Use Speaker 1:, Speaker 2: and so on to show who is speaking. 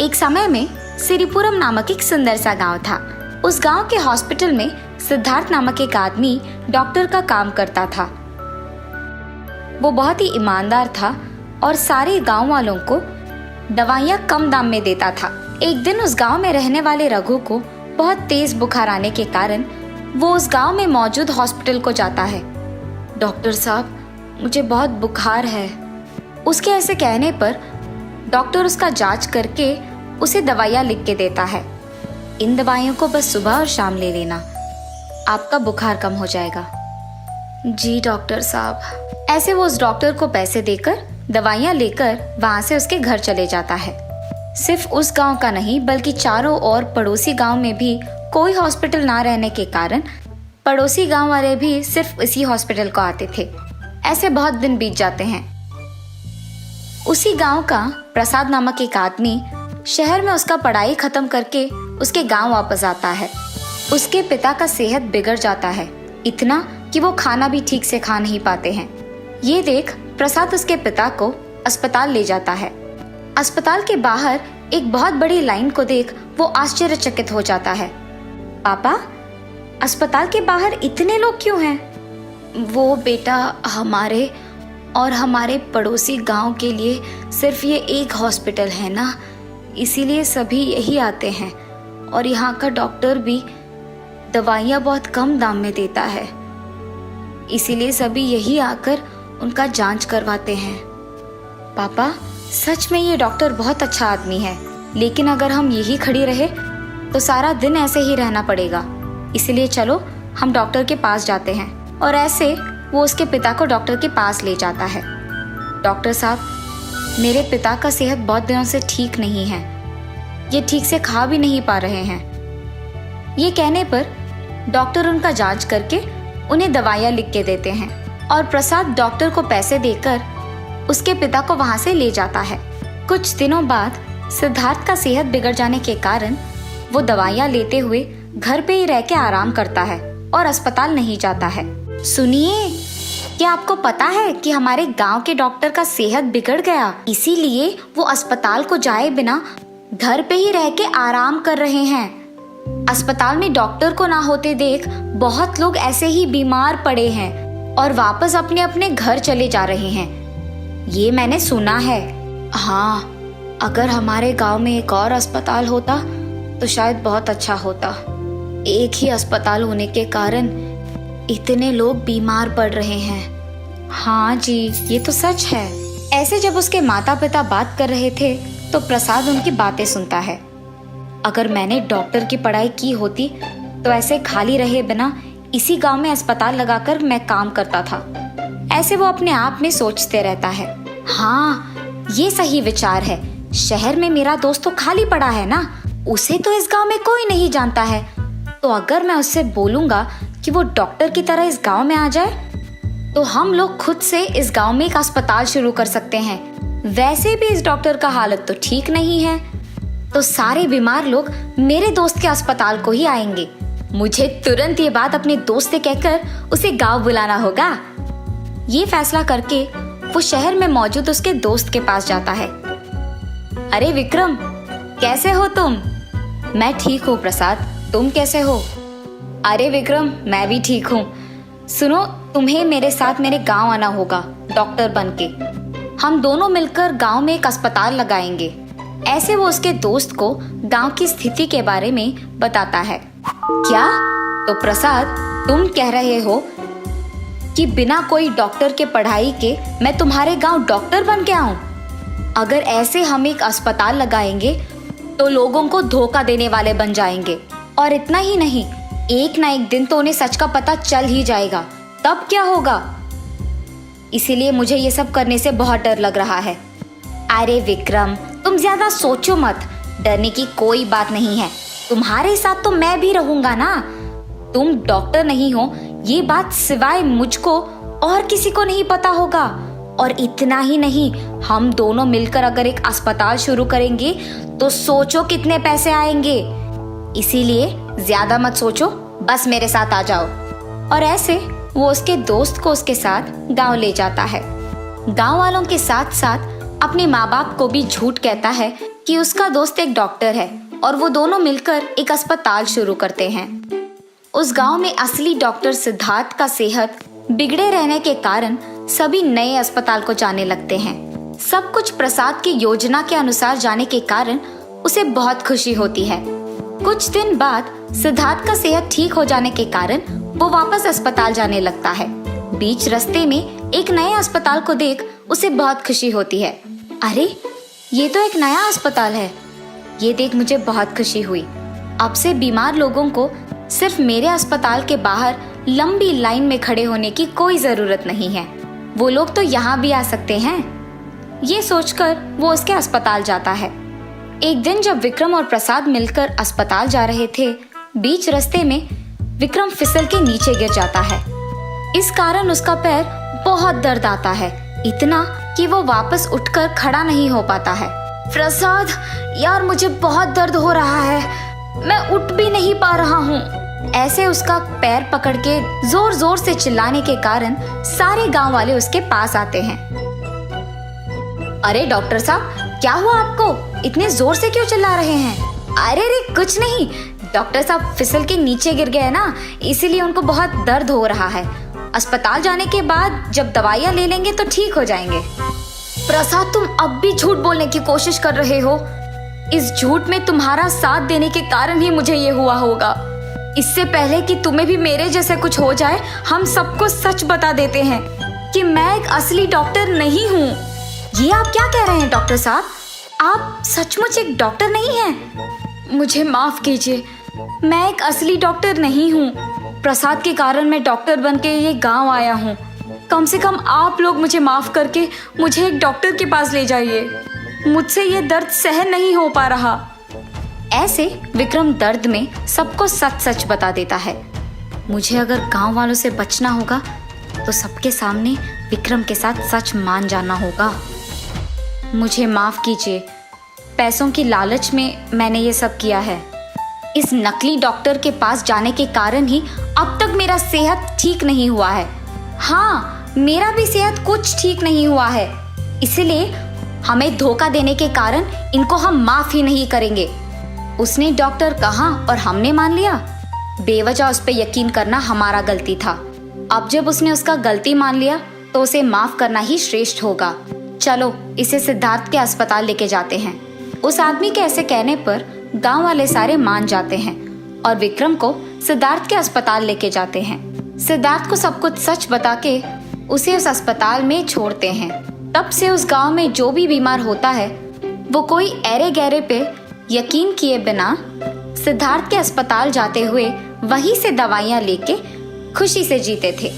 Speaker 1: एक समय में सिरिपुरम नामक एक सुंदर सा गांव था। उस गांव के हॉस्पिटल में सिद्धार्थ नामक एक आदमी डॉक्टर का काम करता था। वो बहुत ही ईमानदार था और सारे गांव वालों को दवाइयाँ कम दाम में देता था। एक दिन उस गांव में रहने वाले रघु को बहुत तेज बुखार आने के कारण वो उस गांव में मौजूद हॉस्पिटल को जाता है। डॉक्टर साहब, मुझे बहुत बुखार है। उसके ऐसे कहने पर डॉक्टर उसका जांच करके उसे दवाइयाँ लिख के देता है। इन दवाइयों को बस सुबह और शाम ले लेना, आपका बुखार कम हो जाएगा। जी डॉक्टर साहब। ऐसे वो उस डॉक्टर को पैसे देकर दवाइयाँ लेकर वहाँ से उसके घर चले जाता है। सिर्फ उस गांव का नहीं बल्कि चारों ओर पड़ोसी गांव में भी कोई हॉस्पिटल ना रहने के कारण पड़ोसी गांव वाले भी सिर्फ इसी हॉस्पिटल को आते थे। ऐसे बहुत दिन बीत जाते हैं। उसी गांव का प्रसाद नामक एक आदमी शहर में उसका पढ़ाई खत्म करके उसके गांव वापस आता है। उसके पिता का सेहत बिगड़ जाता है, इतना कि वो खाना भी ठीक से खा नहीं पाते हैं। ये देख प्रसाद उसके पिता को अस्पताल ले जाता है। अस्पताल के बाहर एक बहुत बड़ी लाइन को देख वो आश्चर्यचकित हो जाता है। पापा, अस्पताल के बाहर इतने लोग क्यों हैं? वो बेटा, हमारे और हमारे पड़ोसी गांव के लिए सिर्फ ये एक हॉस्पिटल है ना, इसीलिए सभी यही आते हैं और यहाँ का डॉक्टर भी दवाइयाँ बहुत कम दाम में देता है, इसीलिए सभी यही आकर उनका जांच करवाते हैं। पापा, सच में ये डॉक्टर बहुत अच्छा आदमी है, लेकिन अगर हम यही खड़ी रहे तो सारा दिन ऐसे ही रहना पड़ेगा, इसलिए चलो हम डॉक्टर के पास जाते हैं। और ऐसे वो उसके पिता को डॉक्टर के पास ले जाता है। डॉक्टर साहब, मेरे पिता का सेहत बहुत दिनों से ठीक नहीं है, ये ठीक से खा भी नहीं पा रहे हैं। ये कहने पर डॉक्टर उनका जांच करके उन्हें दवाइयाँ लिख के देते हैं और प्रसाद डॉक्टर को पैसे देकर उसके पिता को वहां से ले जाता है। कुछ दिनों बाद सिद्धार्थ का सेहत बिगड़ जाने के कारण वो दवाइयाँ लेते हुए घर पे ही रह के आराम करता है और अस्पताल नहीं जाता है। सुनिए, क्या आपको पता है कि हमारे गांव के डॉक्टर का सेहत बिगड़ गया, इसीलिए वो अस्पताल को जाए बिना घर पे ही रह के आराम कर रहे हैं। अस्पताल में डॉक्टर को ना होते देख बहुत लोग ऐसे ही बीमार पड़े हैं और वापस अपने अपने घर चले जा रहे हैं, ये मैंने सुना है। हाँ, अगर हमारे गांव में एक और अस्पताल होता तो शायद बहुत अच्छा होता। एक ही अस्पताल होने के कारण इतने लोग बीमार पड़ रहे हैं। हाँ जी, ये तो सच है। ऐसे जब उसके माता पिता बात कर रहे थे तो प्रसाद उनकी बातें सुनता है। अगर मैंने डॉक्टर की पढ़ाई की होती तो ऐसे खाली रहे बिना इसी गांव में अस्पताल लगाकर मैं काम करता था, ऐसे वो अपने आप में सोचते रहता है। हाँ, ये सही विचार है। शहर में मेरा दोस्त तो खाली पड़ा है ना, उसे तो इस गांव में कोई नहीं जानता है, तो अगर मैं उससे बोलूंगा कि वो डॉक्टर की तरह इस गांव में आ जाए तो हम लोग खुद से इस गांव में एक अस्पताल शुरू कर सकते हैं। वैसे भी इस डॉक्टर का हालत तो ठीक नहीं है, तो सारे बीमार लोग मेरे दोस्त के अस्पताल को ही आएंगे। मुझे तुरंत ये बात अपने दोस्त से कहकर उसे गांव बुलाना होगा। ये फैसला करके वो शहर में मौजूद उसके दोस्त के पास जाता है। अरे विक्रम, कैसे हो तुम? मैं ठीक हूँ प्रसाद, तुम कैसे हो? अरे विक्रम, मैं भी ठीक हूँ। सुनो, तुम्हें मेरे साथ मेरे गांव आना होगा डॉक्टर बनके। हम दोनों मिलकर गांव में एक अस्पताल लगाएंगे। ऐसे वो उसके दोस्त को गांव की स्थिति के बारे में बताता है। क्या? तो प्रसाद, तुम कह रहे हो कि बिना कोई डॉक्टर के पढ़ाई के मैं तुम्हारे गांव डॉक्टर बन के आऊं? अगर ऐसे हम एक अस्पताल लगाएंगे तो लोगों को धोखा देने वाले बन जाएंगे, और इतना ही नहीं, एक ना एक दिन तो उन्हें सच का पता चल ही जाएगा, तब क्या होगा? इसीलिए मुझे ये सब करने से बहुत डर लग रहा है। अरे विक्रम, तुम ज्यादा सोचो मत, डरने की कोई बात नहीं है। तुम्हारे साथ तो मैं भी रहूंगा ना। तुम डॉक्टर नहीं हो ये बात सिवाय मुझको और किसी को नहीं पता होगा। और इतना ही नहीं, हम दोनों मिलकर अगर एक अस्पताल शुरू करेंगे तो सोचो कितने पैसे आएंगे। इसीलिए ज्यादा मत सोचो, बस मेरे साथ आ जाओ। और ऐसे वो उसके दोस्त को उसके साथ गांव ले जाता है। गांव वालों के साथ साथ अपने माँ बाप को भी झूठ कहता है कि उसका दोस्त एक डॉक्टर है और वो दोनों मिलकर एक अस्पताल शुरू करते हैं। उस गांव में असली डॉक्टर सिद्धार्थ का सेहत बिगड़े रहने के कारण सभी नए अस्पताल को जाने लगते हैं। सब कुछ प्रसाद की योजना के अनुसार जाने के कारण उसे बहुत खुशी होती है। कुछ दिन बाद सिद्धार्थ का सेहत ठीक हो जाने के कारण वो वापस अस्पताल जाने लगता है। बीच रास्ते में एक नए अस्पताल को देख उसे बहुत खुशी होती है। अरे, ये तो एक नया अस्पताल है। ये देख मुझे बहुत खुशी हुई। अब से बीमार लोगों को सिर्फ मेरे अस्पताल के बाहर लंबी लाइन में खड़े होने की कोई जरूरत नहीं है। वो लोग तो यहाँ भी आ सकते हैं। ये सोचकर वो उसके अस्पताल जाता है। एक दिन जब विक्रम और प्रसाद मिलकर अस्पताल जा रहे थे, बीच रास्ते में विक्रम फिसल के नीचे गिर जाता है। इस कारण उसका पैर बहुत दर्द आता है, इतना कि वो वापस उठकर खड़ा नहीं हो पाता है। प्रसाद, यार मुझे बहुत दर्द हो रहा है, मैं उठ भी नहीं पा रहा हूँ। ऐसे उसका पैर पकड़ के जोर जोर से चिल्लाने के कारण सारे गांव वाले उसके पास आते हैं। अरे डॉक्टर साहब, क्या हुआ आपको? इतने जोर से क्यों चिल्ला रहे हैं? अरे रे कुछ नहीं, डॉक्टर साहब फिसल के नीचे गिर गए ना, इसीलिए उनको बहुत दर्द हो रहा है। अस्पताल जाने के बाद जब दवाइयाँ ले लेंगे तो ठीक हो जाएंगे। प्रसाद, तुम अब भी झूठ बोलने की कोशिश कर रहे हो। इस झूठ में तुम्हारा साथ देने के कारण ही मुझे ये हुआ होगा। इससे पहले कि तुम्हें भी मेरे जैसे कुछ हो जाए, हम सबको सच बता देते हैं कि मैं एक असली डॉक्टर नहीं हूँ। ये आप क्या कह रहे हैं डॉक्टर साहब? आप सचमुच एक डॉक्टर नहीं हैं? मुझे माफ कीजिए, मैं एक असली डॉक्टर नहीं हूँ। प्रसाद के कारण मैं डॉक्टर बनके ये गांव आया हूँ। कम से कम आप लोग मुझे माफ करके मुझे एक डॉक्टर के पास ले जाइए। मुझसे ये दर्द सहन नहीं हो पा रहा। ऐसे विक्रम दर्द में सबको सच सच बता देता है। मुझे अगर गांव वालों से बचना होगा तो सबके सामने विक्रम के साथ सच मान जाना होगा। मुझे माफ कीजिए, पैसों की लालच में मैंने ये सब किया है। इस नकली डॉक्टर के पास जाने के कारण ही अब तक मेरा सेहत ठीक नहीं हुआ है। हाँ, मेरा भी सेहत कुछ ठीक नहीं हुआ है। इसलिए हमें धोखा देने के कारण इनको हम माफ ही नहीं करेंगे। उसने डॉक्टर कहा और हमने मान लिया। बेवजह उस पर यकीन करना हमारा गलती था। अब जब उसने उसका गलती मान लिया तो उसे माफ करना ही श्रेष्ठ होगा। चलो इसे सिद्धार्थ के अस्पताल लेके जाते हैं। उस आदमी के ऐसे कहने पर गांव वाले सारे मान जाते हैं और विक्रम को सिद्धार्थ के अस्पताल लेके जाते हैं। सिद्धार्थ को सब कुछ सच बता के उसे उस अस्पताल में छोड़ते हैं। तब से उस गांव में जो भी बीमार होता है वो कोई ऐरे गहरे पे यकीन किए बिना सिद्धार्थ के अस्पताल जाते हुए वहीं से दवाइयाँ लेके खुशी से जीते थे।